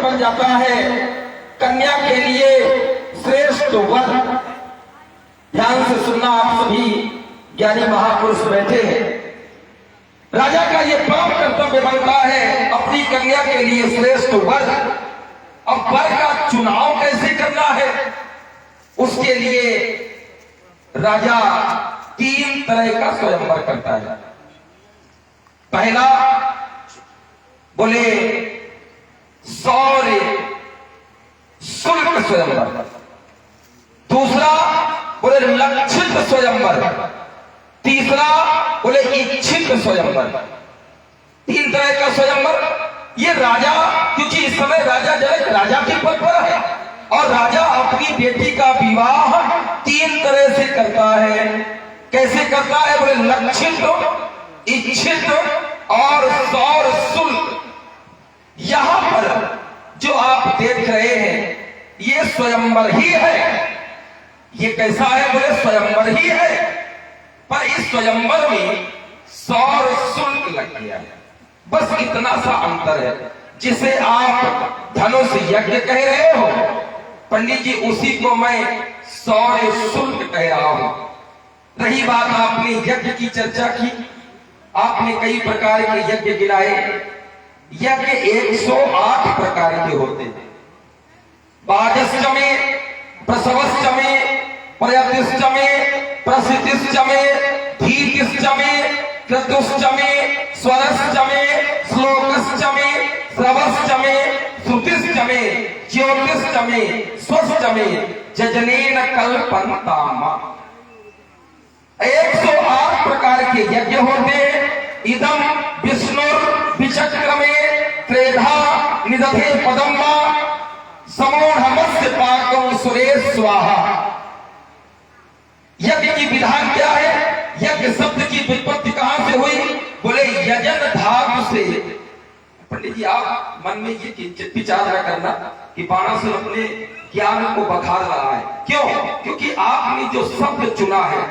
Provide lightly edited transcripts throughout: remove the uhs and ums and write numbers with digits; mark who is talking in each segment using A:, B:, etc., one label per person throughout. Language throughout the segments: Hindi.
A: बन जाता है कन्या के लिए श्रेष्ठ वर। ध्यान से सुनना आप सभी ज्ञानी महापुरुष बैठे हैं। राजा का ये परम कर्तव्य बनता है अपनी कन्या के लिए श्रेष्ठ वर। अब वर का चुनाव कैसे करना है, उसके लिए राजा 3 तरह का स्वयंवर करता है। पहला बोले सौर्य शुल्क स्वयंवर, दूसरा बोले लक्षित स्वयंवर, तीसरा बोले इच्छित स्वयंवर। 3 तरह का स्वयंवर। ये राजा, क्योंकि इस समय राजा जनक राजा के पद पर है और राजा अपनी बेटी का विवाह 3 तरह से करता है। कैसे करता है बोले लक्षित, इच्छित और सौर शुल्क। यहां पर जो आप देख रहे हैं ये स्वयंवर ही है। ये कैसा है बोले स्वयंवर ही है, पर इस स्वयंवर में सौर शुल्क लग गया है। बस इतना सा अंतर है। जिसे आप धनुष यज्ञ कह रहे हो पंडित जी, उसी को मैं सौर शुल्क कह रहा हूं। रही बात आपने यज्ञ की चर्चा की, आपने कई प्रकार के यज्ञ गिनाए। यज्ञ 108 प्रकार के होते हैं। बाजश्चमे, प्रसवश्चमे, प्रयतिश्चमे, प्रसिद्धिश्चमे, धीतिश्चमे, क्रतुश्चमे, स्वरश्चमे, श्लोकश्चमे, श्रवश्चमे, श्रुतिश्चमे, ज्योतिश्चमे, स्वश्चमे, जजनेन कल्पन्ताम। 108 प्रकार के यज्ञ होते हैं। इदम विष्णुर विचक्रमे त्रेधा निदधे पदम्मा समोढ़मस्य पाकं सुरेश स्वाहा। यज्ञ की विधान क्या है? यज्ञ शब्द की व्युत्पत्ति कहां से हुई बोले यजन धातु से। पंडित जी आप मन में ये विचार न करना कि बाणासुर अपने ज्ञान को बखार रहा है। क्यों? क्योंकि आपने जो शब्द चुना है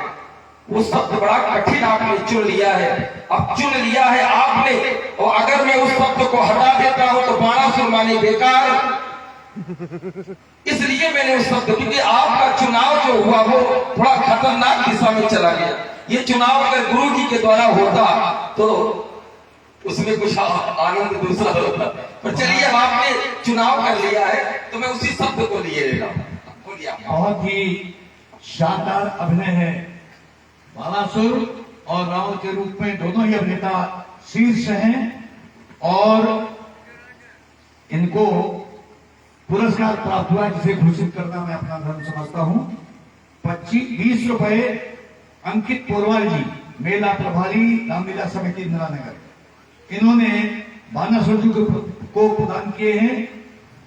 A: वो शब्द बड़ा कठिन आपने चुन लिया है। अब चुन लिया है आपने, और अगर मैं उस शब्द को हटा देता हूं तो बाणासुर माने बेकार। इसलिए मैंने उस शब्द, क्योंकि आपका चुनाव जो हुआ वो थोड़ा खतरनाक दिशा में चला गया। ये चुनाव अगर गुरु जी के द्वारा होता तो उसमें कुछ आनंद दूसरा होता। पर चलिए अब आपने चुनाव कर लिया है तो मैं उसी शब्द को लिए ले रहा हूं।
B: बहुत ही शानदार अभिनय है। बाणासुर और रावण के रूप में दोनों ही अभिनेता शीर्ष हैं और इनको पुरस्कार प्राप्त हुआ जिसे घोषित करना मैं अपना धर्म समझता हूं। 20 रुपए अंकित पोरवाल जी, मेला प्रभारी रामलीला समिति इंदिरा नगर, इन्होंने बाणासुर जी को प्रदान किए हैं।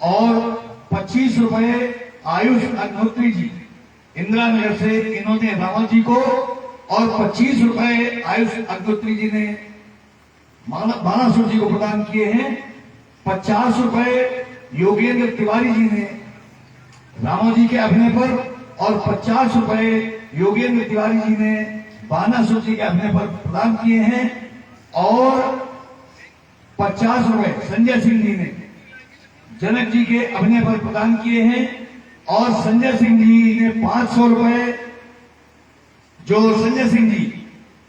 B: और 25 रुपए आयुष अग्निहोत्री जी इंदिरा नगर से, इन्होंने रावण जी को, और 25 रुपए आयुष अग्निहोत्री जी ने बाणासुर जी को प्रदान किए हैं। 50 रुपए योगेंद्र तिवारी जी ने रावण जी के अभिनय पर, और 50 रुपए योगेंद्र तिवारी जी ने बाणासुर जी के अभिनय पर प्रदान किए हैं। और 50 रुपए संजय सिंह जी ने जनक जी के अभिनय पर प्रदान किए हैं। और संजय सिंह जी ने 500 रुपए, जो संजय सिंह जी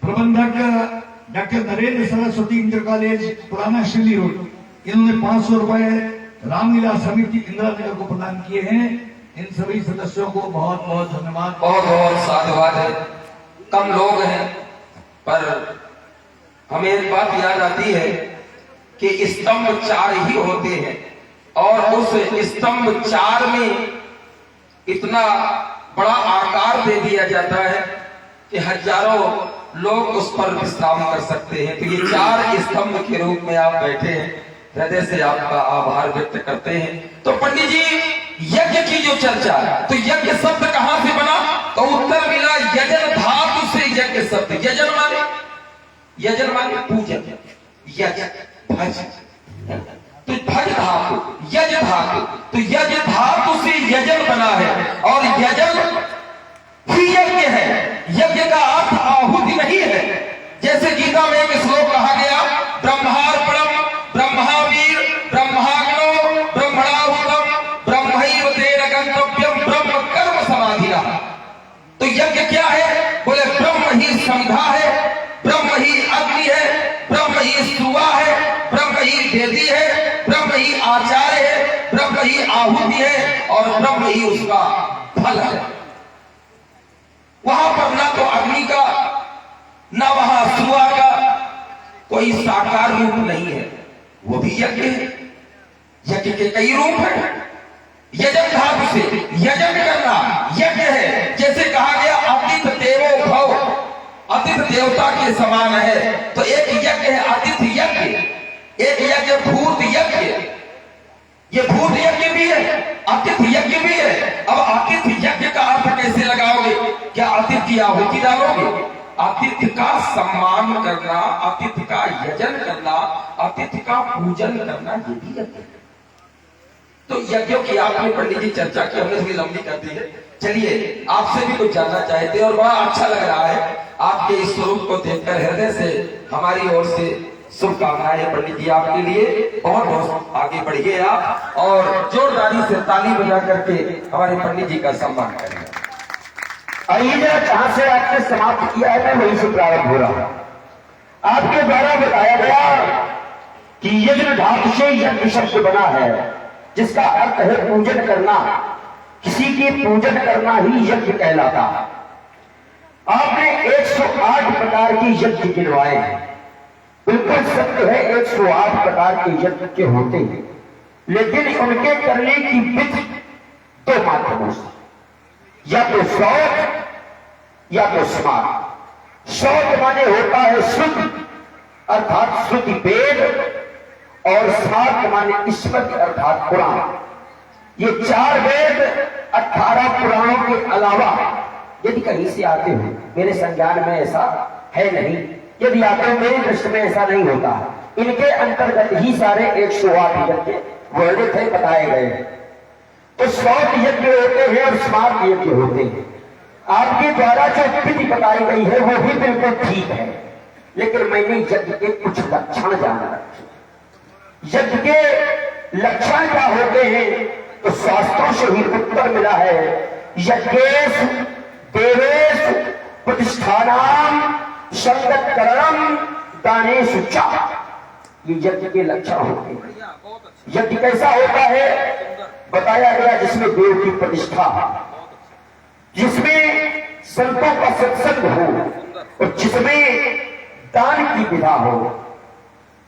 B: प्रबंधक doctor Narendra Saraswati inter college पुराना शिल्ली रोड, इन्होंने 500 रुपए रामलीला समिति इंदिरा नगर को प्रदान किए हैं। इन सभी सदस्यों को बहुत बहुत धन्यवाद,
A: बहुत बहुत साधुवाद है। कम लोग हैं पर हमें एक बात याद आती है कि स्तंभ 4 ही होते हैं और उस स्तंभ 4 में इतना बड़ा आकार दे दिया जाता है कि हजारों लोग उस पर विश्राम कर सकते हैं। तो ये 4 स्तंभ के रूप में आप बैठे हैं, हृदय से आपका आभार व्यक्त करते हैं। तो पंडित जी यज्ञ की जो चर्चा, तो यज्ञ शब्द कहां से बना? तो उत्तर मिला यजन धातु से यज्ञ शब्द। यजन माने पूजन, यज भज, तो भज धातु, यज धातु, तो यज धातु से यजन बना है। और यजन ही यज्ञ है। यज्ञ का अर्थ आहुति नहीं है। जैसे गीता में एक श्लोक कहा गया, ब्रह्मार्पणम ब्रह्मावीर ब्रह्माग्नो ब्रह्मणा आचार्य है, ब्रह्म ही आहुति है और ब्रह्म ही उसका फल है। वहां पर ना तो अग्नि का ना वहां सुआ का कोई साकार रूप नहीं है, वो भी यज्ञ है। यज्ञ के कई रूप हैं। यजन धातु से यजन करना यज्ञ है। जैसे कहा गया अतिथि देवो भव, अतिथि देवता के समान है, तो एक यज्ञ है अतिथि यज्ञ, एक यज्ञ भूत यज्ञ। ये भूत यज्ञ भी है, अतिथि यज्ञ भी है। अब अतिथि यज्ञ का अर्थ कैसे लगाओगे? क्या अतिथि की आहुति डालोगे? अतिथि का सम्मान करना, अतिथि का यजन करना, अतिथि का पूजन करना, ये भी यज्ञ है। तो यज्ञों की आपने पंडित जी चर्चा की, हमने थोड़ी लंबी कर दी है। चलिए आपसे भी कुछ जानना चाहते हैं और बड़ा अच्छा लग रहा है आपके इस स्वरूप को देखकर। हृदय से हमारी ओर से शुभकामनाएं पंडित जी आपके लिए। बहुत बहुत आगे बढ़िए आप और जोरदारी से ताली बजा करके हमारे पंडित जी का सम्मान करेंगे।
C: आइए जरा जहां से आपने समाप्त किया है मैं वहीं से प्रारंभ हो रहा हूं। आपके द्वारा बताया गया कि यज्ञ धातु से यज्ञ शब्द बना है, जिसका अर्थ है पूजन करना। किसी के पूजन करना ही यज्ञ कहलाता है। आपने 108 प्रकार के यज्ञ गिनवाए हैं। बिल्कुल सत्य है, 108 प्रकार के यज्ञ के होते हैं, लेकिन उनके करने की विधि दो माध्यमों से, या तो श्रौत या तो स्मार्त। श्रौत माने होता है शुद्ध अर्थात श्रुति वेद, और स्मार्त माने स्मृति अर्थात पुराण। ये 4 वेद 18 पुराणों के अलावा यदि कहीं से आते हो, मेरे संज्ञान में ऐसा है नहीं, यदि आते हो मेरी दृष्टि में ऐसा नहीं होता। इनके अंतर्गत ही सारे 108 यज्ञ वर्णित है, बताए गए हैं। तो श्रौत यज्ञ होते हैं और स्मार्त यज्ञ होते हैं। आपके द्वारा जो विधि बताई गई है वो भी बिल्कुल ठीक है, लेकिन मैंने यज्ञ के कुछ लक्षण जाना रखे। यज्ञ के लक्षण क्या होते हैं तो शास्त्रों से ही उत्तर मिला है। यज्ञेश देवेश प्रतिष्ठानाम संगतकरणम दानेषु च, ये यज्ञ के लक्षण होते हैं। यज्ञ कैसा होता है बताया गया, जिसमें देव की प्रतिष्ठा, जिसमें संतों का सत्संग हो और जिसमें दान की विधा हो।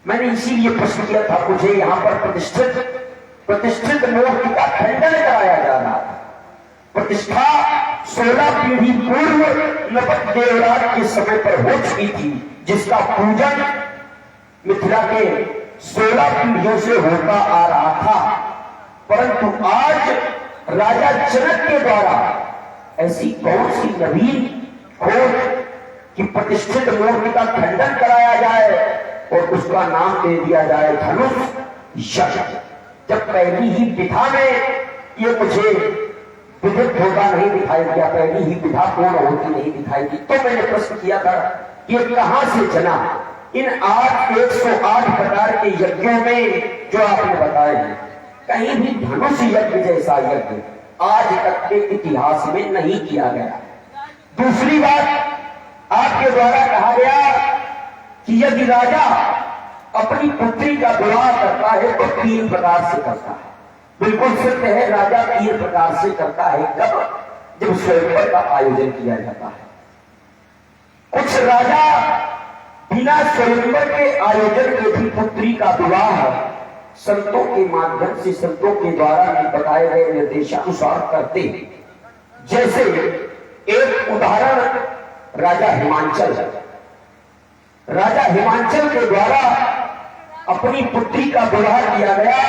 C: मैंने इसीलिए प्रश्न किया था, मुझे यहां पर प्रतिष्ठित मूर्ति का खंडन कराया जा रहा था। प्रतिष्ठा 16 पीढ़ी पूर्व नपत देवराज के समय पर हो चुकी थी, जिसका पूजन मिथिला के 16 पीढ़ियों से होता आ रहा था। परंतु आज राजा जनक के द्वारा ऐसी कौन सी नवीन खोज कि प्रतिष्ठित मूर्ति का खंडन कराया जाए और उसका नाम दे दिया जाए धनुष यज्ञ। जब पहली ही विधा में ये मुझे विधित होता नहीं दिखाई दिया, पहली ही विधा पूर्ण होती नहीं दिखाई दी, तो मैंने प्रश्न किया था ये कहां से जना। इन 108 प्रकार के यज्ञों में जो आपने बताए हैं, कहीं भी धनुष यज्ञ जैसा यज्ञ आज तक के इतिहास में नहीं किया गया। दूसरी बात, आपके द्वारा कहा गया कि यदि राजा अपनी पुत्री का विवाह करता है तो 3 प्रकार से करता है। बिल्कुल सत्य है, राजा 3 प्रकार से करता है। कब? जब स्वयंवर का आयोजन किया जाता है। कुछ राजा बिना स्वयंवर के आयोजन के भी पुत्री का विवाह संतों के माध्यम से, संतों के द्वारा बताए गए निर्देशानुसार करते हैं। जैसे एक उदाहरण राजा हिमांचल के द्वारा अपनी पुत्री का विवाह किया गया।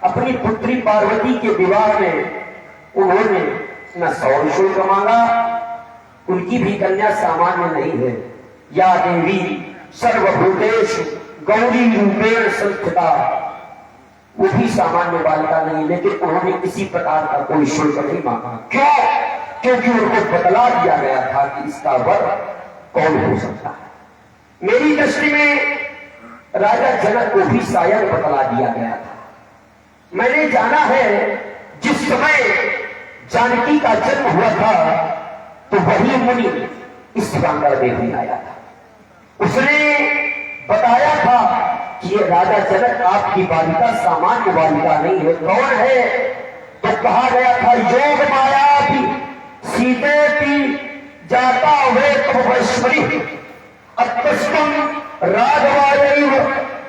C: अपनी पुत्री पार्वती के विवाह में उन्होंने न सौर शुल्क मांगा, उनकी भी कन्या सामान्य नहीं है। या देवी सर्वभूतेषु गौरी रूपेण संस्थिता, वो भी सामान्य बालिका नहीं, लेकिन उन्होंने किसी प्रकार का कोई शुल्क नहीं मांगा। क्यों? क्योंकि उनको बतला दिया गया था कि इसका वर कौन हो सकता है। मेरी दृष्टि में राजा जनक को भी शायद बतला दिया गया था। मैंने जाना है जिस समय जानकी का जन्म हुआ था तो वही मुनि इस गंगा देखने आया था। उसने बताया था कि ये राजा जनक आपकी बालिका सामान्य बालिका नहीं है। कौन है? तो कहा गया था योग माया भी सीते भी जाता हुए तपश्वरी अत्यस्तम राघवायैव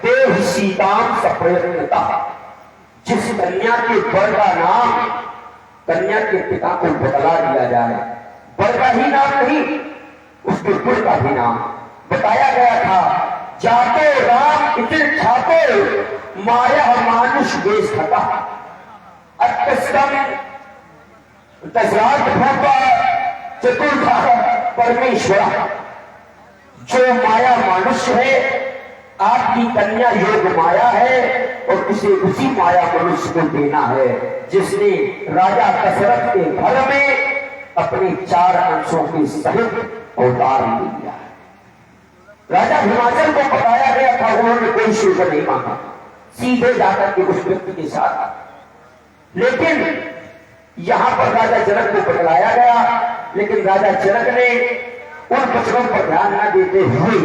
C: देव सीताम सप्रयत्नता। जिस कन्या के वर का नाम कन्या के पिता को बतला दिया जाए, वर का ही नाम नहीं उसके कुल का भी नाम बताया गया था। जातो राम इतिर ठाको माया मानुष वेश था अत्यस्तम दशरथ भूपा चतुर्थ परमेश्वरा। जो माया मनुष्य है, आपकी कन्या योग माया है और उसे उसी माया मनुष्य को देना है जिसने राजा दशरथ के घर में अपने 4 अंशों के सहित अवतार लिया है। राजा हिमाचल को बताया गया था, उन्होंने कोई शुल्क नहीं मांगा, सीधे जाकर के उस व्यक्ति के साथ। लेकिन यहां पर राजा जनक को बतलाया गया, लेकिन राजा जनक ने उन वचनों पर ध्यान न देते हुए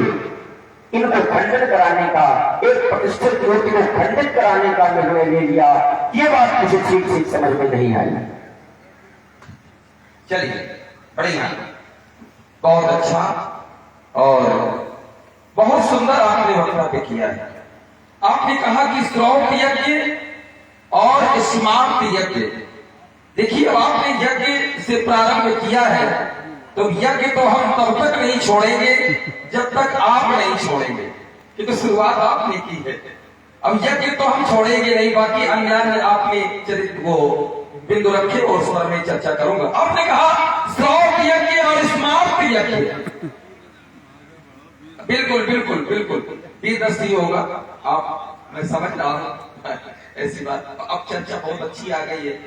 C: इनको खंडन कराने का, एक प्रतिष्ठित व्यक्ति को खंडित कराने का निर्णय ले लिया। ये बात मुझे ठीक ठीक समझ में नहीं आई।
A: चलिए, बढ़िया, बहुत अच्छा और बहुत सुंदर आपने वक्तव्य किया है। आपने कहा कि श्रौत यज्ञ और स्मार्त यज्ञ। देखिए, अब आपने यज्ञ से प्रारंभ किया है, तो यज्ञ तो हम तब तक नहीं छोड़ेंगे जब तक आप नहीं छोड़ेंगे, क्योंकि शुरुआत आपने की है। अब यज्ञ तो हम छोड़ेंगे नहीं, बाकी अन्य आपने चरित्र वो बिंदु रखे और उस पर मैं चर्चा करूंगा। आपने कहा श्रौत यज्ञ और स्मार्त यज्ञ। बिल्कुल बिल्कुल बिल्कुल वीरदस्ती होगा, आप मैं समझ रहा हूं ऐसी बात। अब चर्चा बहुत अच्छी आ गई है।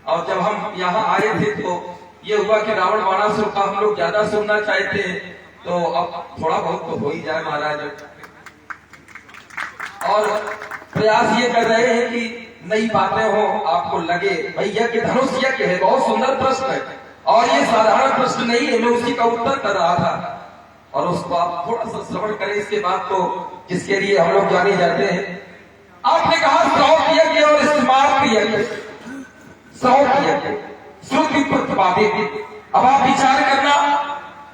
A: और जब हम यहाँ आए थे तो ये हुआ कि रावण बाणासुर का हम लोग ज्यादा सुनना चाहते हैं, तो अब थोड़ा बहुत तो हो ही जाए महाराज। और प्रयास ये कर रहे हैं कि नई बातें हो, आपको लगे भाई यज्ञ धनुष यज्ञ है, बहुत सुंदर प्रश्न है और ये साधारण प्रश्न नहीं है, मैं उसी का उत्तर कर रहा था और उसको आप थोड़ा सा श्रवण करें। इसके बाद तो जिसके लिए हम लोग जाने जाते हैं। आपने कहा श्रौत यज्ञ और स्मार्त यज्ञ। श्रौत यज्ञ श्रुति प्रतिपादित। अब आप विचार करना,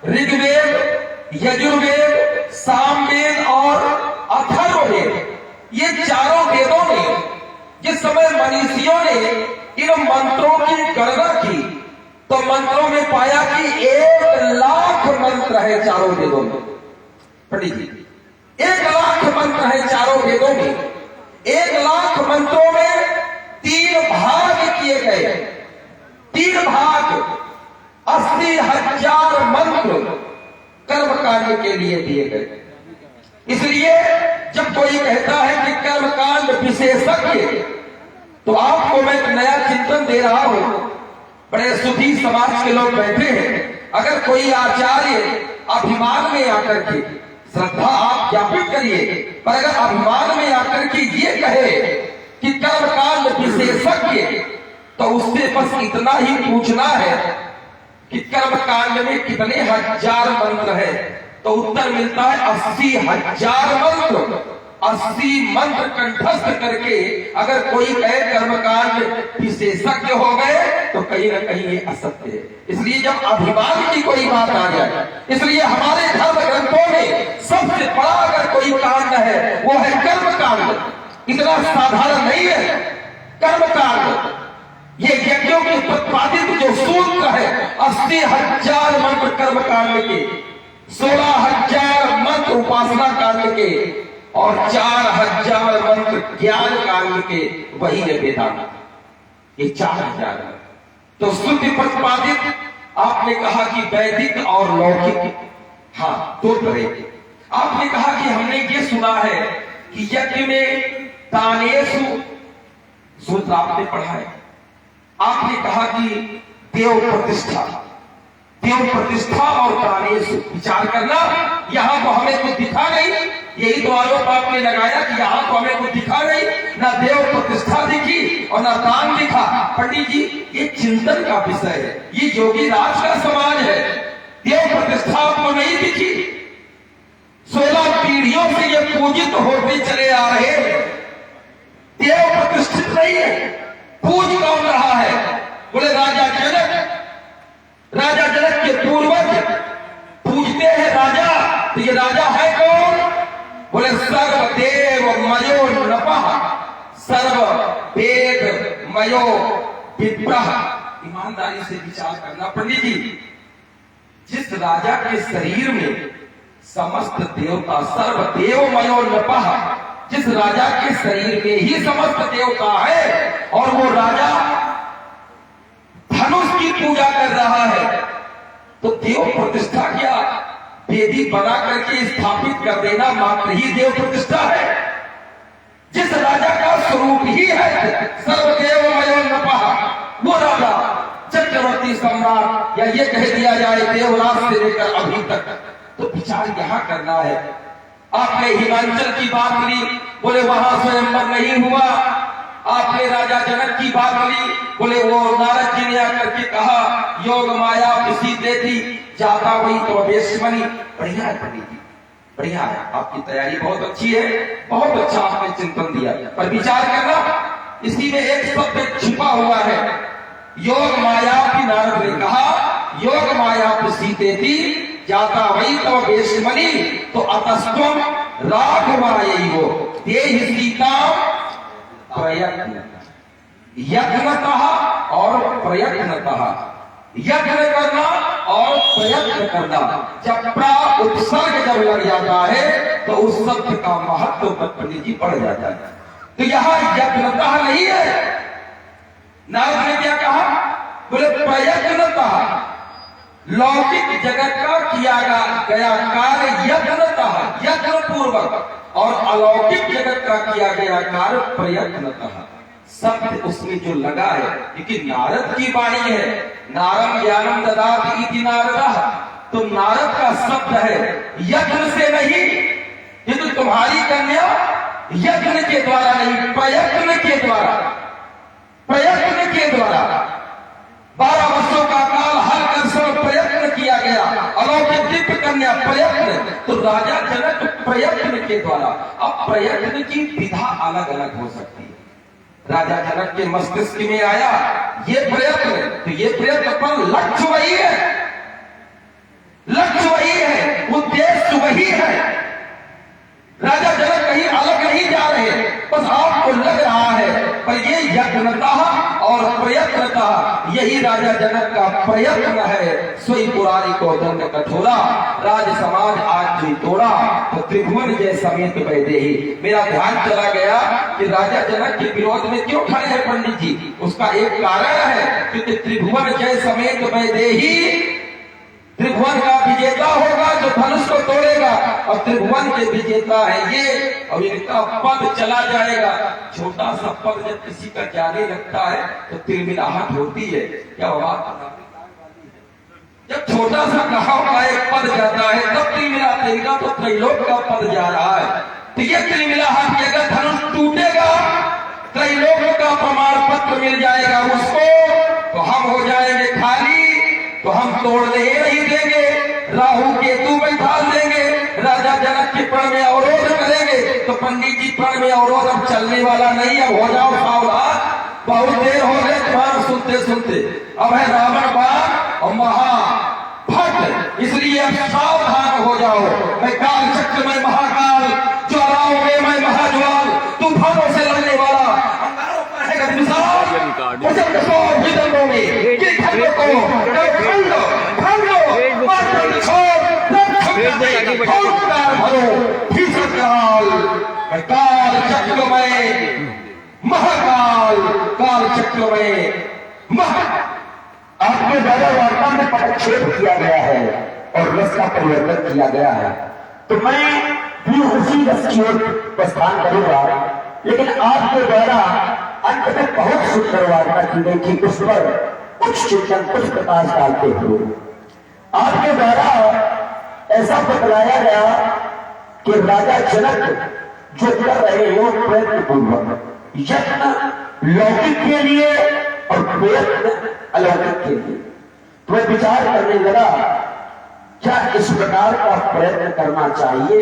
A: ऋग्वेद, यजुर्वेद, सामवेद और अथर्ववेद, ये चारों वेदों ने जिस समय मनीषियों ने इन मंत्रों की गणना की तो मंत्रों में पाया कि 1,00,000 मंत्र है चारों वेदों में। पंडित जी, 1,00,000 मंत्र है चारों वेदों में। 1,00,000 मंत्रों में 3 भाग किए गए। 3 भाग 80,000 मंत्र कर्मकांड के लिए दिए गए। इसलिए जब कोई कहता है कि कर्मकांड विशेषज्ञ, तो आपको मैं एक नया चिंतन दे रहा हूं। बड़े सुधी समाज के लोग बैठे हैं, अगर कोई आचार्य अभिमान में आकर के, श्रद्धा आप ज्ञापित करिए, पर अगर अभिमान में आकर के ये कहे कि कर्मकांड विशेषज्ञ, तो उससे बस इतना ही पूछना है कि कर्मकांड में कितने हजार मंत्र है, तो उत्तर मिलता है 80,000 मंत्र। 80 मंत्र कंठस्थ करके अगर कोई कहे कर्मकांड विशेषज्ञ हो गए तो कहीं ना कहीं ये असत्य है। इसलिए जब अभिमान की कोई बात आ जाए, इसलिए हमारे धर्म ग्रंथों में सबसे बड़ा अगर कोई कांड है वो है कर्मकांड। इतना साधारण नहीं है कर्मकांड। ये यज्ञों के प्रतिपादित जो सूत्र है 80,000 मंत्र कर्मकांड के, 16,000 मंत्र उपासना कांड के और 4,000 मंत्र ज्ञान कांड के, वही है वेदांत। ये 4,000। तो श्रुति प्रतिपादित आपने कहा कि वैदिक और लौकिक, हाँ 2 तरह के। आपने कहा कि हमने ये सुना है कि यज्ञ में दानेषु सूत्र आपने पढ़ा है। आपने कहा कि देव प्रतिष्ठा, देव प्रतिष्ठा और दानेषु विचार करना। यहां तो हमें कुछ दिखा नहीं, यही तो आरोप आपने लगाया कि यहां तो हमें कुछ दिखा नहीं, ना देव प्रतिष्ठा दिखी और ना दान दिखा। पंडित जी, ये चिंतन का विषय है, ये योगी राज का समाज है। देव प्रतिष्ठा आपको नहीं दिखी, 16 पीढ़ियों से ये पूजित होते चले आ रहे हैं। देव प्रतिष्ठित नहीं है। पूज कौन रहा है? बोले राजा जनक। राजा जनक के पूर्वज पूजते हैं राजा। तो ये राजा है कौन? बोले सर्वदेव मयो नपः, सर्व वेद मयो विप्रः। ईमानदारी से विचार करना पंडित जी, जिस राजा के शरीर में समस्त देवता, सर्वदेव मयो नपः, जिस राजा के शरीर में ही समस्त देवता है और वो राजा धनुष की पूजा कर रहा है, तो देव प्रतिष्ठा क्या? वेदी बना करके स्थापित कर देना मात्र ही देव प्रतिष्ठा है। जिस राजा का स्वरूप ही है सर्वदेव मयो नपः, वो राजा चक्रवर्ती सम्राट, या ये कह दिया जाए देवराज से लेकर अभी तक। तो विचार यहां करना है। आपने हिमाचल की बात ली, बोले वहां स्वयंवर नहीं हुआ। आपने राजा जनक की बात ली, बोले वो नारद जी ने आकर के कहा योग माया किसी देती जाता वही तो अवेशमणि। बढ़िया है पंडित जी, बढ़िया है, आपकी तैयारी बहुत अच्छी है, बहुत अच्छा आपने चिंतन दिया। पर विचार करना, इसी में एक शब्द छिपा हुआ है। योग माया की नारद ने कहा योग माया किसी देती जाता वही तो अवेशमणि। तो अतस्त्वम राघवायैव देहि सीताम प्रयत्न, यत्नतः और प्रयत्नतः, यत्न करना और प्रयत्न करना। जब प्रा उपसर्ग जब लग जाता है तो उस शब्द का महत्व पंडित जी बढ़ जाता है। तो यहां यत्नतः नहीं है। नारद ने क्या कहा? बोले प्रयत्नतः, लौकिक जगत का किया गया कार्य यत्नतः, यत्न पूर्वक, और अलौकिक जगत का किया गया कार्य प्रयत्नतः। शब्द उसमें जो लगा है, लेकिन नारद की वाणी है, नारम ज्ञानम ददाति इति नारदः। तो नारद का शब्द है, यत्न से नहीं। ये तो तुम्हारी कन्या यत्न के द्वारा नहीं, प्रयत्न के द्वारा, प्रयत्न के द्वारा 12 वर्षों का काल हर कर प्रयत्न किया गया। अलौकिक दिव्य कन्या प्रयत्न, तो राजा जनक प्रयत्न के द्वारा। अब प्रयत्न की विधा अलग अलग हो सकती है। राजा जनक के मस्तिष्क में आया ये प्रयत्न, तो ये प्रयत्न पर लक्ष्य वही है, लक्ष्य वही है, उद्देश्य वही है। राजा जनक कहीं अलग नहीं जा रहे, बस आपको लग रहा है, पर ये यत्नतः और प्रयत्नतः, यही राजा जनक का प्रयत्न है। सोई पुरारी को दंड कठोरा, राज समाज आज जो तोड़ा, तो त्रिभुवन जय समेत वैदेही। मेरा ध्यान चला गया कि राजा जनक के विरोध में क्यों खड़े हैं पंडित जी। उसका एक कारण है, क्योंकि त्रिभुवन जय समेत वैदेही, त्रिभुवन का विजेता होगा जो धनुष को तोड़ेगा, और त्रिभुवन के विजेता है ये, और इनका पद चला जाएगा। छोटा सा पद जब किसी का जाने लगता है तो तिलमिलाहट होती है। क्या बात? जब छोटा सा गांव का एक पद जाता है तब तिलमिलाते हैं, तो त्रैलोक का पद जा रहा है। तो ये तिलमिलाहट, अगर धनुष टूटेगा, त्रैलोक का प्रमाण पत्र मिल जाएगा उसको, तो हम हो जाएंगे खाली, तो हम तोड़ने ही नहीं देंगे, राहु केतु बैठा देंगे, राजा जनक के प्रण में अवरोध करेंगे। तो पंडित जी प्रण में अवरोध अब चलने वाला नहीं, अब हो जाओ सावधान, बहुत देर हो गए तुम्हारा सुनते सुनते। अब है रावण बाण और महाभक्त, इसलिए अब सावधान हो जाओ। मैं काल चक्र में महाकाल, ज्वालाओं में मैं महाज्वाल, तूफानों से लड़ने वाला, अंगारों पर है गतिविशाल, प्रचंड सौर विदर्भों में ये खंडों को काल चक्र में महाकाल, काल चक्र में
C: आपके द्वारा वार्ता में पदक्षेप किया गया है और रस का परिवर्तन किया गया है, तो मैं भी उसी रस की ओर प्रस्थान करूंगा। लेकिन आपके द्वारा अंत में बहुत सुंदर वार्ता की गई थी, उस पर कुछ चिंतन, कुछ प्रकाश डालते हुए आपके द्वारा ऐसा बतलाया गया कि राजा जनक जो कर रहे हैं वो प्रयत्न पूर्वक, यत्न लौकिक के लिए और प्रयत्न अलौकिक के लिए। तो मैं विचार करने लगा क्या इस प्रकार का प्रयत्न करना चाहिए?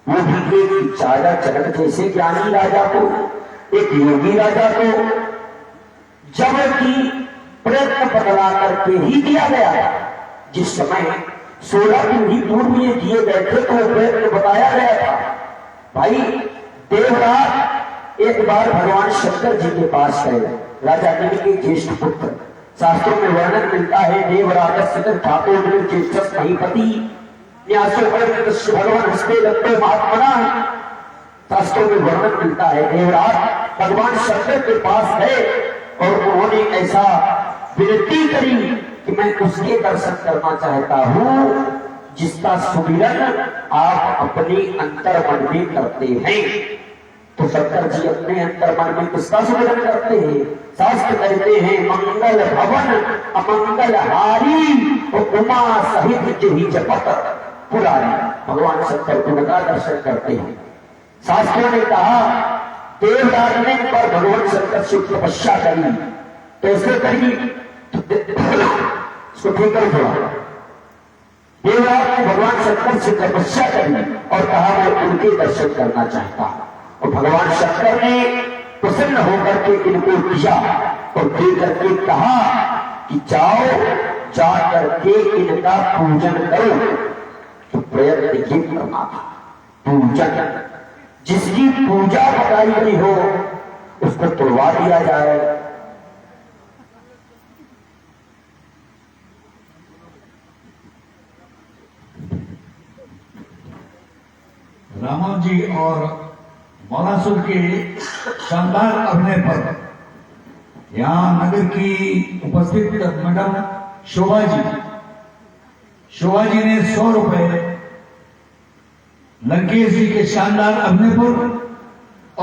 C: वो भी एक राजा जनक जैसे ज्ञानी राजा को, एक योगी राजा को जबरदस्ती प्रयत्न बदला करके ही दिया गया। जिस समय 16 दिन ही पूर्व ये दिए गए थे तो वो प्रयत्न बताया गया था। भाई देवराज एक बार भगवान शंकर जी के पास गए, राजा नल के ज्येष्ठ पुत्र। शास्त्रों में वर्णन मिलता है देवराज ठाकुर ज्येष्ठ महीपति भगवान हस्ते लगते महात्मना। शास्त्रों में वर्णन मिलता है देवराज भगवान शंकर के पास गए और उन्होंने ऐसा विनती करी कि मैं उसके दर्शन करना चाहता हूं जिसका सुमिरन आप अपने अंतर्मन में करते हैं। तो शंकर जी अपने अंतर्मन में किसका सुमिरन करते हैं? शास्त्र कहते हैं मंगल भवन अमंगल हारी और उमा सहित ही जपत पुरारी। भगवान शंकर उनका दर्शन करते हैं। शास्त्रों ने कहा देवराज ने पर भगवान शंकर से तपस्या करी, कैसे करी? इसको ठीक करो थोड़ा। देवराज ने भगवान शंकर से तपस्या करी और कहा मैं उनके दर्शन करना चाहता हूं। और भगवान शंकर ने प्रसन्न होकर के इनको दिया और दे करके कहा कि जाओ जा करके इनका पूजन करो। तो प्रयत्न ये करना था पूजन। जिसकी पूजा बताई गई हो उसको तोड़वा दिया जाए।
B: रामन जी और बालासुर के शानदार अभिनय पर यहाँ नगर की उपस्थित मैडम शोभा जी ने 100 रुपए लंकेश जी के शानदार अभिनय पर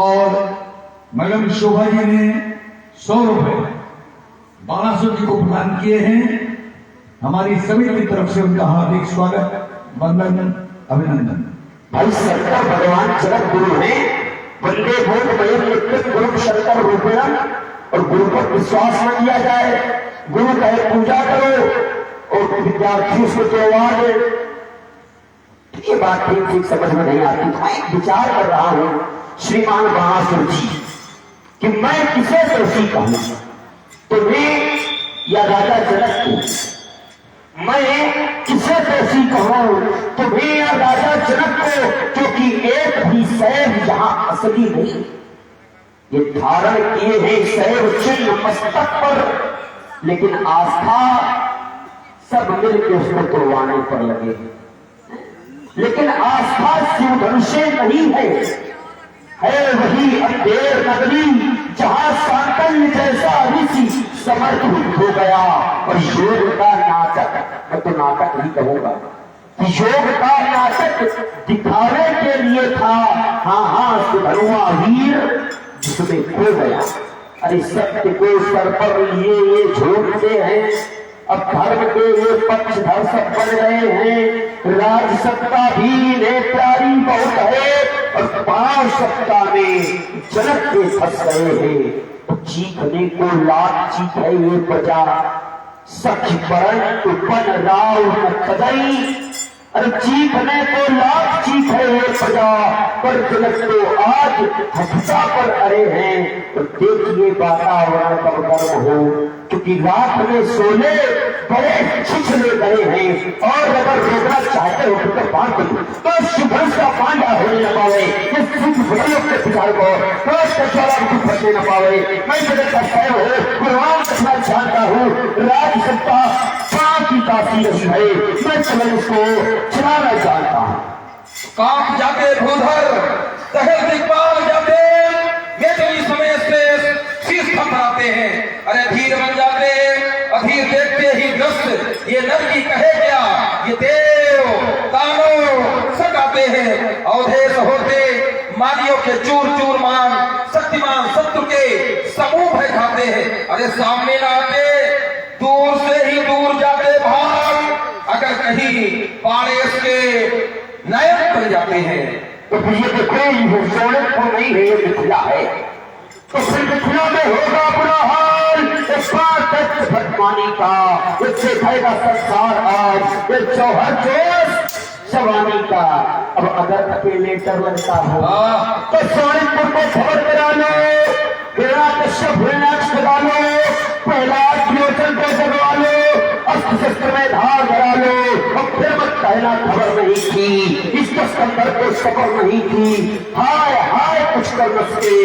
B: और मैडम शोभा जी ने 100 रुपए बालासुर जी को प्रदान किए हैं। हमारी सभी की तरफ से उनका हार्दिक स्वागत, वंदन, अभिनंदन।
C: भाई शंकर भगवान जगत गुरु है। वंदे भूत गुरु शंकर रूपेण। और गुरु पर विश्वास न किया जाए। गुरु कहे पूजा करो और विद्यार्थी उसको तोड़वा दे। ये बात ठीक समझ में नहीं आती। मैं विचार कर रहा हूं श्रीमान बाणासुर जी कि मैं किसे दोषी कहूं, तुम्हें या राजा जनक को? मैं किसे दोषी कहूं, तुम्हें या राजा जनक को? क्योंकि एक भी शैव यहां असली नहीं। ये धारण किए हैं शैव चिन्ह मस्तक पर, लेकिन आस्था सब मिलकर उसको तोड़वाने पर लगे। लेकिन आस्था शिवधनुषे नहीं है वही अंधेर नगरी जहां सांकल्य जैसा ऋषि समर्पित हो गया। और योग का नाटक, मैं तो नाटक ही कहूंगा, योग का नाटक दिखावे के लिए था। हाँ सुधरुआ वीर जिसमें खो गया। अरे सत्य को सर पर लिए ये झूठते हैं। अब धर्म के ये पक्षधर सब बन रहे हैं। राज सत्ता भी इन्हें प्यारी बहुत है और पांव सत्ता में जनक के फंस गए हैं। चीखने को लाख चीख है ये प्रजा, सखी परंतु बन राव न कदई। अरे चीखने को लाख चीख है ये प्रजा, पर जनक तो आज हंसा पर अरे हैं। तो देखिए वातावरण कब गर्म हो, क्योंकि रात में सोने बड़े छिछले गए हैं। और अगर रोकना चाहते हो तो बांध दो, तो शुभन का पांडा होने न पावे। इस सुख भूमियों के पिछाड़ को फंसने न पावे। मैं जगत का सैव हो भगवान कथा जानता हूँ। राज सत्ता की काफी रही है, मैं केवल इसको चलाना जानता हूं।
A: कांप जाते भूधर, दहल दिग्पाल जाते, ये तो इस समय से शीश थपराते हैं। अरे धीर बन जाते, अधीर देखते ही ग्रस्त, ये नरकी कहे क्या, ये देव दानव सटाते हैं। अवधेश होते मानियों के चूर चूर मान, शक्तिमान शत्रु के समूह भय खाते हैं। अरे सामने न आते, दूर से ही दूर जाते भाग। अगर कहीं पाड़ेस के नयन बन जाते हैं
C: तो फिर ये देखो सोनपुर नहीं है, ये मिथिला है। तो फिर मिथिला में होगा बुरा हाल। भटमानी का से भरेगा संसार आज ये जौहर जोश जवानी का। अब अगर अकेले डर लगता हो तो सोनितपुर को खबर करा लो, हिरणा कश्यप हिरण्याक्ष लगा लो, प्रहलाद विरोचन को जगवा लो, अस्त्र शस्त्र में धार धरा लो। और फिर मत कहना खबर नहीं थी, इस सिकंदर को सफर नहीं थी। हाय हाय कुछ कर न सके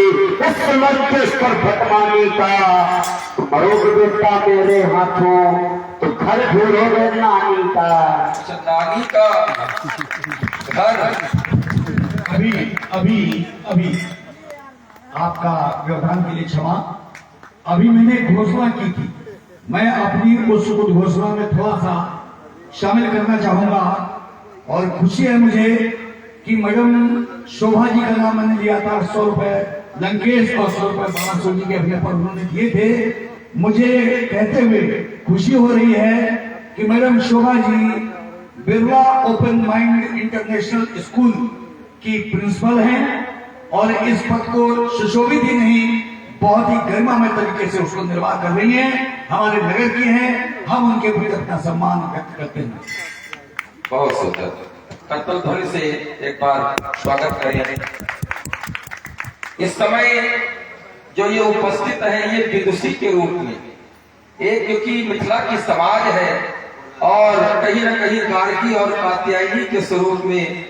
C: उस लंकेश पर भटमानी का। मरोगे बेटा मेरे हाथों तो घर ढूंढोगे नानी का।
A: अच्छा, नानी का घर।
B: अभी अभी अभी आपका व्यवधान के लिए क्षमा। अभी मैंने घोषणा की थी, मैं अपनी उस उद्घोषणा में थोड़ा सा शामिल करना चाहूंगा। और खुशी है मुझे कि मैडम शोभा जी का नाम मैंने लिया था, 100 रुपए लंकेश और 100 रुपए बालासुर जी के अपने पर उन्होंने दिए थे। मुझे कहते हुए खुशी हो रही है कि madam Shobha ji Birla open mind international school की प्रिंसिपल हैं और इस पद को सुशोभित ही नहीं बहुत ही गरिमामय तरीके से उसको निर्वाह कर रही हैं। हमारे नगर की हैं, हम उनके प्रति अपना सम्मान व्यक्त करते हैं।
A: बहुत सुंदर। करतल ध्वनि से एक बार स्वागत करें। इस समय जो ये उपस्थित है ये विदुषी के रूप में, एक क्योंकि मिथिला की समाज है और कहीं न कहीं गार्गी और कात्यायनी के स्वरूप में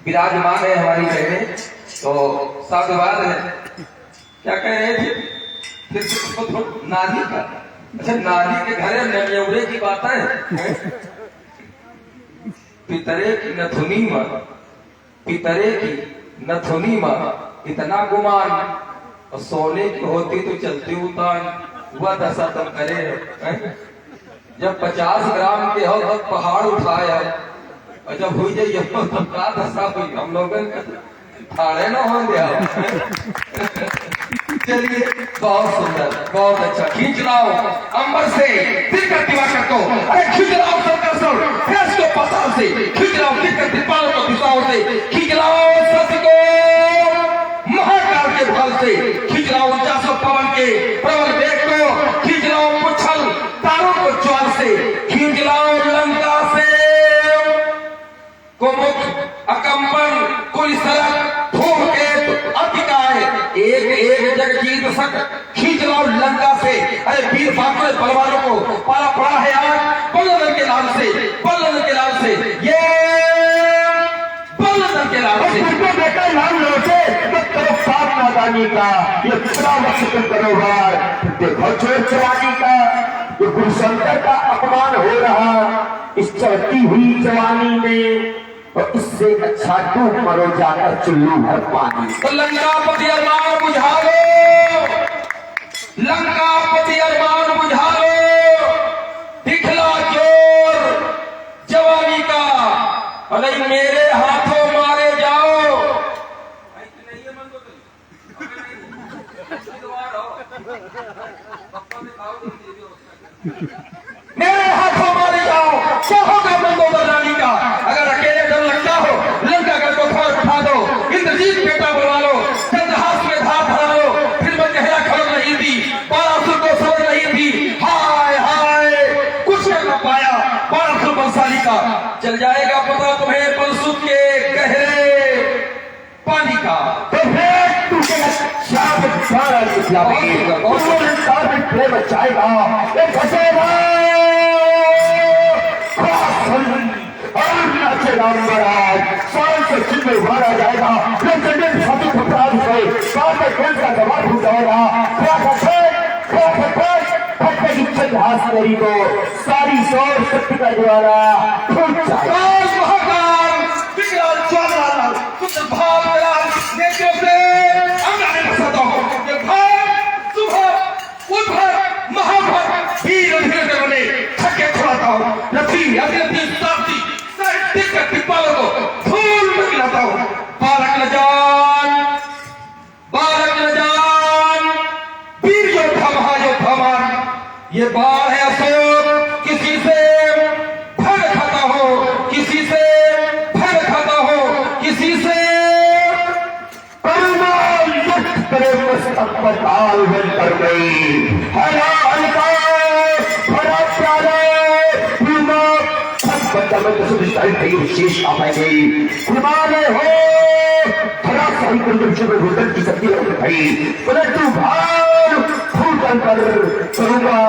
A: विराजमान है हमारी बहनें। तो साधुवाद है। क्या कह रहे थे फिर तो नानी का? अच्छा, नानी के घर नन्यौरे की बात है। पितरे की नथुनी माँ, पितरे की नथुनी माँ, इतना गुमान और सोने की होती तो चलती उतान। हुआ दशा तुम करे हैं? जब 50 ग्राम के हो तब पहाड़ उठाया और जब हुई जाइए तब का दशा हुई हम लोगों थाड़े न हो गया। चलिए, बहुत सुंदर, बहुत अच्छा। खींच लाओ अंबर से दिलकर दिवाकर को, अरे खींच लाओ सरकार सर फेस को पताल से, खींच लाओ दिलकर दीपाल को दिशाओं से, खींच लाओ सत्य को महाकाल के बल से, खींच लाओ 49 पवन के प्रबल वेग को, खींच लाओ पुच्छल तारों को ज्वाल से, खींच लाओ लंका से को मुख अकंपन कुल सरक धूम के अतिकाय एक एक जगजीत सक, खींच लाओ लंका से। अरे वीर बाकुल बलवानों को पाला पड़ा है आज बल्लभ के नाम से, बल्लभ के नाम से, ये बल्लभ के नाम से।
C: बेटा नाम लौटे तो पाप नादानी का ये पूरा वक्त करोबार। देखो चोर चलानी का ये गुरुशंकर का अपमान हो रहा इस चढ़ती हुई जवानी में। और इससे अच्छा डूब मरो जाकर चुल्लू भर पानी।
A: तो लंकापति अरमान बुझा लो, लंकापति अरमान बुझा लो, दिखला जोर जवानी का, अरे मेरे हाथों मारे जाओ। मेरे हाथों मारे जाओ, क्या होगा मंदोदर रानी का? अगर अकेले डर लगता हो लंका का को थोड़ा उठा दो, इंद्रजीत बेटा बुला लो, चंद्रहास में धार धरा लो, फिर मैं गहरा खबर नहीं थी, बारासुर को समझ नहीं थी। हाय हाय कुछ न पाया बारासुर बंसाली का, चल जाएगा पता तुम्हें बंसुर के गहरे पानी का।
C: तो फिर टूटेगा शाम सारा निकला प्रेम जाएगा राम महाराज साल से चिन्ह में उभारा जाएगा। जवाब हो जाएगा मेरी को सारी सौर शक्ति का द्वारा फूट जाएगा।
A: ये बाढ़ है अशोक, किसी से भर खाता हो, किसी से भर खाता हो, किसी से
C: अस्पताल में कर गई। हरा हल्का बड़ा प्यारे सहते शेष आ गई हिमालय हो थोड़ा सही कर भूतन की शक्ति भाई परंतु भार फूटन पर करूंगा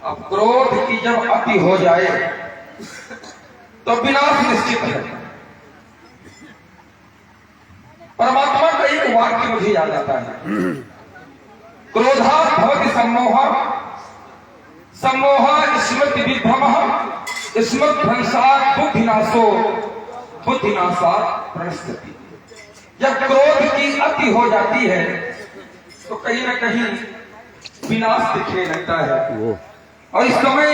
A: अब क्रोध की जब अति हो जाए तो विनाश निश्चित है। परमात्मा का एक वाक्य मुझे याद आता है, क्रोधात् भवति सम्मोहः सम्मोहः स्मृति विभ्रमः स्मृतिभ्रंशात् बुद्धिनाशात् प्रणश्यति। जब क्रोध की अति हो जाती है तो कहीं न कहीं विनाश दिखने लगता है। और इस समय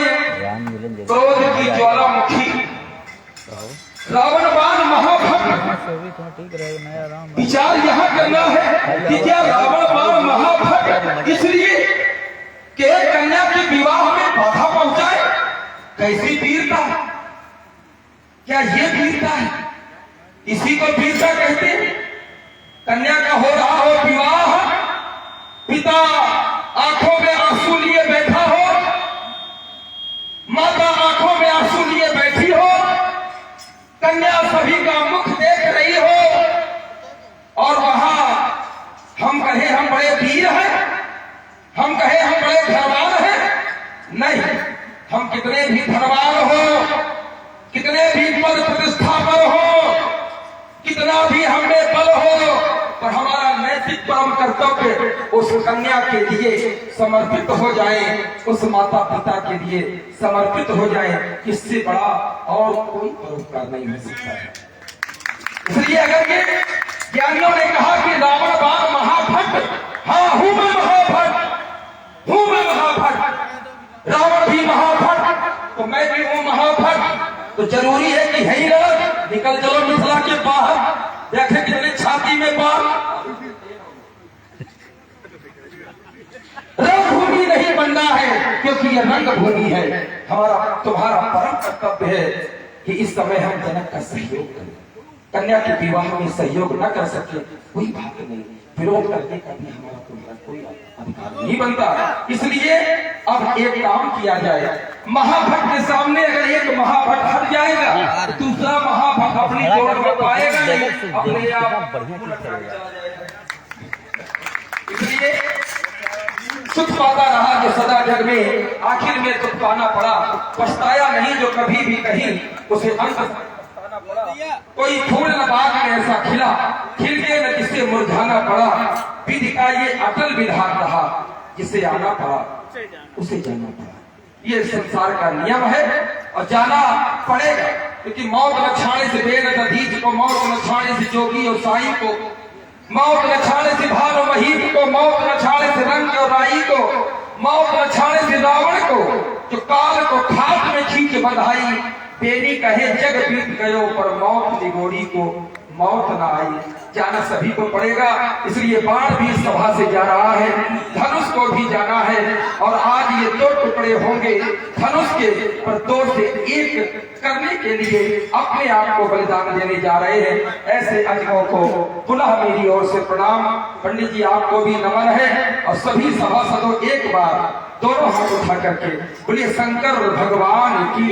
A: क्रोध की ज्वालामुखी रावण बाण महाभक्त, विचार यहां करना है कि क्या रावण बाण महाभक्त इसलिए कि कन्या के विवाह में बाधा पहुंचाए? कैसी वीरता, क्या ये वीरता है? इसी को वीरता कहते हैं। कन्या का हो रहा हो विवाह, पिता आंखों में आंसू लिए बैठा हो, माता आंखों में आंसू लिए बैठी हो, कन्या सभी का मुख देख रही हो और वहां हम कहें हम बड़े वीर हैं, हम कहें हम बड़े धनवान हैं। नहीं, हम कितने भी धनवान हो, कितने भी पद प्रतिष्ठा पर हो, कितना भी हमें बल हो, पर हमारा नैतिक परम कर्तव्य उस कन्या के लिए समर्पित हो जाए, उस माता पिता के लिए समर्पित हो जाए। इससे बड़ा और कोई परोपकार नहीं हो सकता है। इसलिए अगर के ज्ञानियों ने कहा कि रावण बाण महाभक्त, हाँ हूं मैं महाभक्त, हूं मैं महाभक्त, रावण भी महाभक्त तो मैं भी हूं महाभक्त। तो जरूरी है कि है ही निकल चलो मिथिला के बाहर, देखे कितने छाती में बाल। रंग भूमि नहीं बनना है क्योंकि यह रंग भूमि है। हमारा तुम्हारा परम कर्तव्य है कि इस समय हम जनक का सहयोग करें। कन्या के विवाह में सहयोग न कर सके कोई बात नहीं, विरोध करने का भी हमारा कोई अधिकार नहीं बनता। इसलिए अब एक काम किया जाए, महाभक्त के सामने अगर एक महाभक्त हट जाएगा तो दूसरा महाभक्त अपनी जोड़ में पाएगा नहीं, अपने आप चला जाएगा। इसलिए सुख पाता रहा जो सदा जग में, आखिर में दुख पाना पड़ा। पछताया नहीं जो कभी भी कहीं उसे अंत कोई फूल न बाग में ऐसा खिला, खिल के न जिसे मुरझाना पड़ा। विधि का ये अटल विधान रहा, जिसे आना पड़ा उसे जाना पड़ा। ये संसार का नियम है और जाना पड़ेगा, क्योंकि मौत न छाने से बेन दधीज को, मौत न छाने से जोगी और साई को, मौत न छाने से भानु महीप को, मौत न छाने से रंग और राई को, मौत न छाने से रावण को, जो काल को खाक में खींच बधाई। बेनी कहे जग बीत गयो पर मौत निगोरी को मौत न आई। जाना सभी को पड़ेगा, इसलिए बाण भी सभा से जा रहा है, धनुष को भी जाना है। और आज ये दो टुकड़े होंगे धनुष के, पर दो से एक करने के लिए अपने आप को बलिदान देने जा रहे हैं। ऐसे अजयों को पुनः मेरी ओर से प्रणाम। पंडित जी आपको भी नमन है और सभी सभासदों एक बार दोनों हाथ उठा करके बोलिए शंकर भगवान की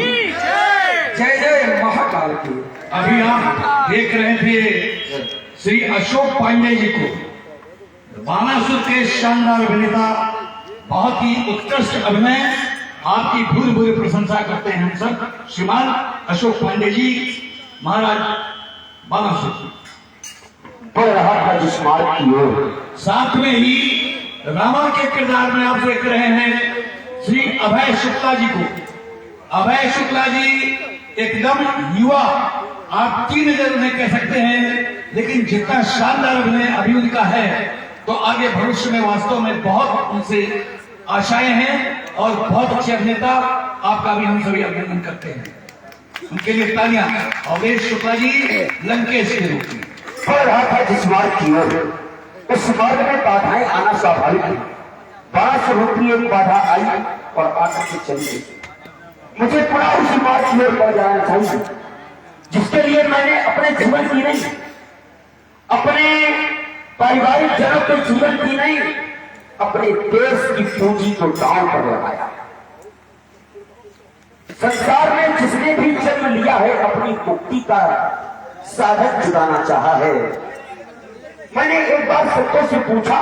A: जय जय महाकाल की।
B: अभी आप देख रहे थे श्री अशोक पांडे जी को, बाणासुर के शानदार अभिनेता, बहुत ही उत्कृष्ट अभिनय, आपकी भूरी भूरी प्रशंसा करते हैं हम सब। श्रीमान अशोक पांडे जी महाराज बाणासुर
C: बढ़ रहा था जिस मार्ग की ओर।
B: साथ में ही रावण के किरदार में आप देख रहे हैं श्री अभय शुक्ला जी को। अभय शुक्ला जी एकदम युवा, आप 3 उन्हें कह सकते हैं, लेकिन जितना शानदार अभिनय अभी उनका है तो आगे भविष्य में वास्तव में बहुत उनसे आशाएं हैं और बहुत अच्छे अभिनेता। आपका भी हम सभी अभिनंदन करते हैं, उनके लिए तालियां। अवधेश शुक्ला जी लंकेश के रूप में
C: बढ़ रहा था जिस मार्ग की ओर, उस मार्ग में बाधाएं आना स्वाभाविक है। बाणा रूप की एक बाधा आई और आकर के चली गई। मुझे पुनः उसी मार्ग की ओर बढ़ जाना चाहिए जिसके लिए मैंने अपने जीवन की नहीं, अपने पारिवारिक जनों के जीवन की नहीं, अपने देश की पूंजी को दांव पर लगाया। संसार में जिसने भी जन्म लिया है अपनी मुक्ति का साधन चुराना चाहा है। मैंने एक बार संतों से पूछा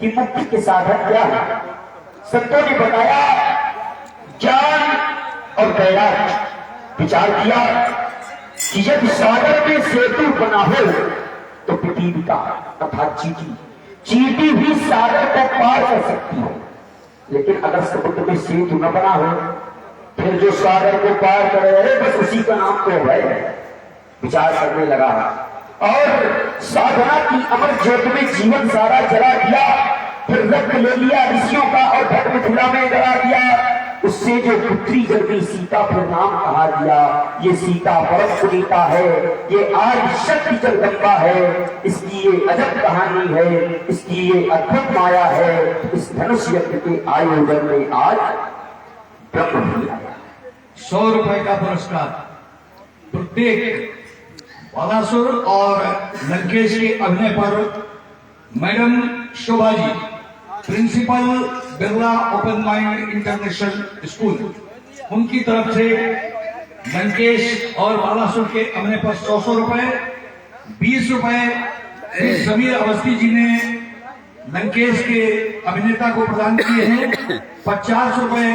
C: कि मुक्ति के साधन क्या है। संतों ने बताया ज्ञान और वैराग्य। विचार किया कि यदि सागर में सेतु बना हो तो पीपीलिका अर्थात चींटी भी सागर को पार कर सकती है, लेकिन अगर समुद्र में सेतु न बना हो फिर जो सागर को पार करे बस उसी का नाम तो है। विचार करने लगा और साधना की अमर ज्योत में जीवन सारा जला दिया, फिर रक्त ले लिया ऋषियों का और भट मिथिला में जला दिया। उससे जो पुत्री जन्मी सीता फिर नाम कहा दिया। ये सीता परम पुनीता है, ये आदि शक्ति जगदम्बा है, इसकी ये अजब कहानी है, इसकी ये अद्भुत माया है। इस धनुष यज्ञ के आयोजन में आज ब्रह्म भी आया।
B: 100 रुपए का पुरस्कार प्रत्येक बालासुर और लंकेश के अभिनय पर madam Shobha ji, principal Birla open mind international school, उनकी तरफ से लंकेश और बालासुर के अभिनय पर 100 रुपए, 20 रुपए समीर अवस्थी जी ने लंकेश के अभिनेता को प्रदान किए हैं, 50 रुपए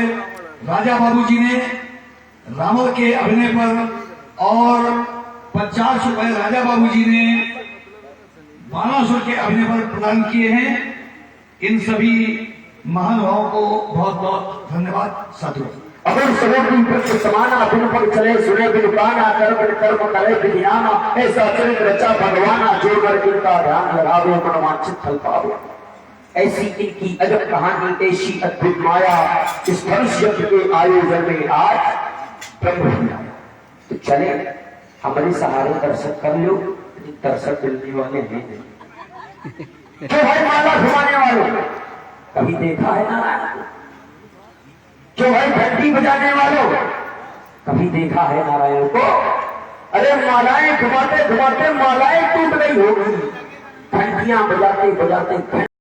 B: राजा बाबू जी ने रावण के अभिनय पर और 50 रुपए राजा बाबू जी ने बालासुर के अभिनय पर प्रदान किए हैं। इन सभी महानुभावों को बहुत बहुत धन्यवाद। साधु
C: अगर समुद्र समाना बिन पर चले सुने बिन गाना कर्म करे विधियाना, ऐसा चरित्र रचा भगवाना जो कर इनका ध्यान लगावे मनोवांछित फल पावे। ऐसी इनकी अजब कहानी, ऐसी अद्भुत माया इस धनुष यज्ञ के आयोजन में आज ब्रह्म भी आया। तो चले हमारे सहारे दर्शक कर लो, दर्शक मिलने वाले हैं जो है माला घुमाने वालों, कभी देखा है नारायण को? जो है घंटी बजाने वालों, कभी देखा है नारायण को? अरे मालाएं घुमाते घुमाते मालाएं टूट गई होगी, घंटियां बजाते बजाते